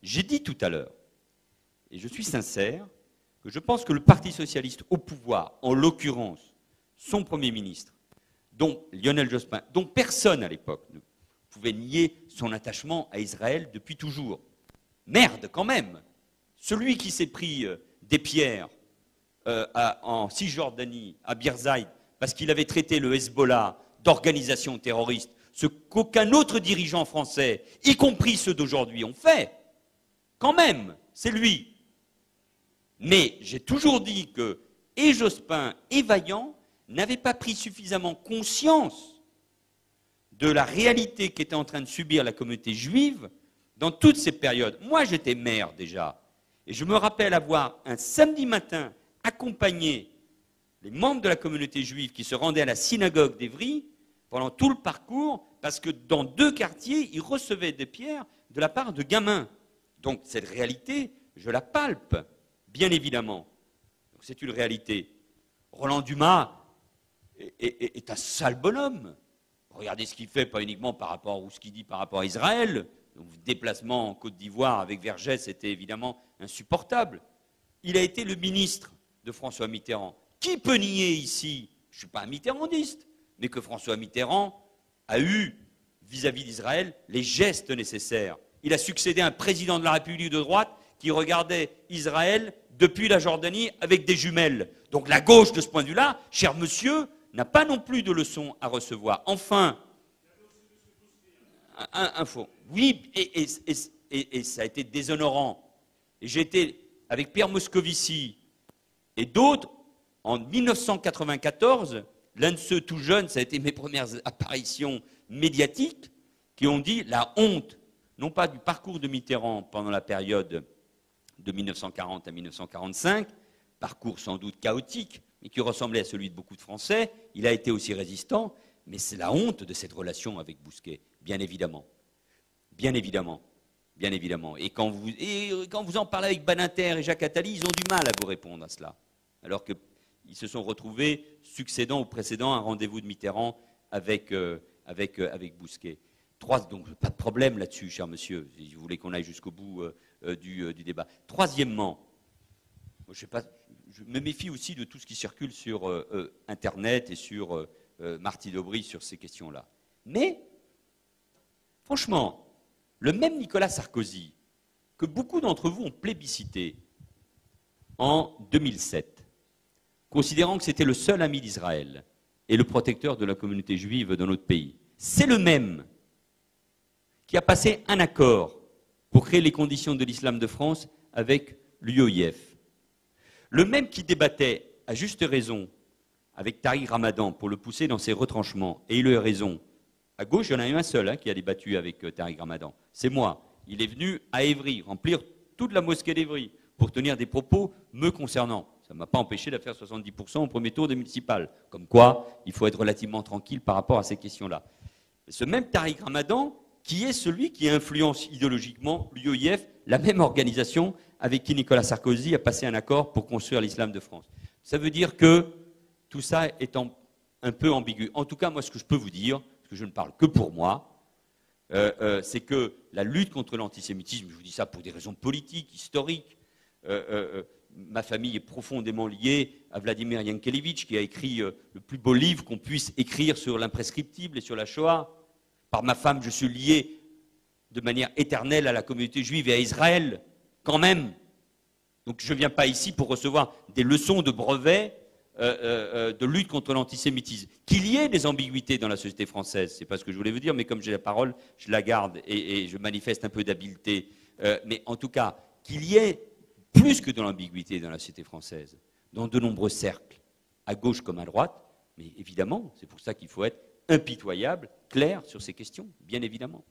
J'ai dit tout à l'heure, et je suis sincère, que je pense que le Parti socialiste au pouvoir, en l'occurrence son Premier ministre, dont Lionel Jospin, dont personne à l'époque ne pouvait nier son attachement à Israël depuis toujours. Merde, quand même! Celui qui s'est pris des pierres en Cisjordanie, à Birzeit, parce qu'il avait traité le Hezbollah d'organisation terroriste, ce qu'aucun autre dirigeant français, y compris ceux d'aujourd'hui, ont fait, quand même, c'est lui. Mais j'ai toujours dit que et Jospin et Vaillant n'avaient pas pris suffisamment conscience de la réalité qu'était en train de subir la communauté juive dans toutes ces périodes. Moi, j'étais maire déjà, et je me rappelle avoir, un samedi matin, accompagné les membres de la communauté juive qui se rendaient à la synagogue d'Évry pendant tout le parcours, parce que dans 2 quartiers, ils recevaient des pierres de la part de gamins. Donc cette réalité, je la palpe, bien évidemment. C'est une réalité. Roland Dumas est un sale bonhomme. Regardez ce qu'il fait, pas uniquement par rapport ou ce qu'il dit par rapport à Israël. Le déplacement en Côte d'Ivoire avec Vergès, c'était évidemment insupportable. Il a été le ministre de François Mitterrand. Qui peut nier ici, je ne suis pas un mitterrandiste, mais que François Mitterrand a eu, vis-à-vis d'Israël, les gestes nécessaires. Il a succédé à un président de la République de droite qui regardait Israël depuis la Jordanie avec des jumelles. Donc la gauche, de ce point de vue-là, cher monsieur, n'a pas non plus de leçons à recevoir. Enfin, info. Oui, et ça a été déshonorant. Et j'ai été avec Pierre Moscovici et d'autres, en 1994, l'un de ceux tout jeunes, ça a été mes premières apparitions médiatiques, qui ont dit la honte, non pas du parcours de Mitterrand pendant la période de 1940 à 1945, parcours sans doute chaotique, mais qui ressemblait à celui de beaucoup de Français. Il a été aussi résistant, mais c'est la honte de cette relation avec Bousquet, bien évidemment. Bien évidemment. Bien évidemment. Et quand vous en parlez avec Badinter et Jacques Attali, ils ont du mal à vous répondre à cela. Alors qu'ils se sont retrouvés, succédant ou précédant un rendez-vous de Mitterrand avec Bousquet. Donc pas de problème là-dessus, cher monsieur, si vous voulez qu'on aille jusqu'au bout du débat. Troisièmement, je me méfie aussi de tout ce qui circule sur Internet et sur Martine Aubry sur ces questions-là. Mais, franchement, le même Nicolas Sarkozy, que beaucoup d'entre vous ont plébiscité en 2007, considérant que c'était le seul ami d'Israël et le protecteur de la communauté juive dans notre pays, c'est le même qui a passé un accord pour créer les conditions de l'islam de France avec l'UOIF. Le même qui débattait, à juste raison, avec Tariq Ramadan pour le pousser dans ses retranchements, et il a eu raison. À gauche, il y en a eu un seul qui a débattu avec Tariq Ramadan. C'est moi. Il est venu à Évry, remplir toute la mosquée d'Évry, pour tenir des propos me concernant. Ça ne m'a pas empêché de faire 70% au premier tour des municipales. Comme quoi, il faut être relativement tranquille par rapport à ces questions-là. Ce même Tariq Ramadan, qui est celui qui influence idéologiquement l'UOIF, la même organisation avec qui Nicolas Sarkozy a passé un accord pour construire l'islam de France. Ça veut dire que tout ça est un peu ambigu. En tout cas, moi, ce que je peux vous dire, parce que je ne parle que pour moi, c'est que la lutte contre l'antisémitisme, je vous dis ça pour des raisons politiques, historiques, ma famille est profondément liée à Vladimir Yankelevitch, qui a écrit le plus beau livre qu'on puisse écrire sur l'imprescriptible et sur la Shoah. Par ma femme, je suis lié de manière éternelle à la communauté juive et à Israël, quand même. Donc je ne viens pas ici pour recevoir des leçons de brevet de lutte contre l'antisémitisme. Qu'il y ait des ambiguïtés dans la société française, c'est pas ce que je voulais vous dire, mais comme j'ai la parole, je la garde et je manifeste un peu d'habileté. Mais en tout cas, qu'il y ait plus que de l'ambiguïté dans la société française, dans de nombreux cercles, à gauche comme à droite, mais évidemment, c'est pour ça qu'il faut être impitoyable, clair sur ces questions, bien évidemment.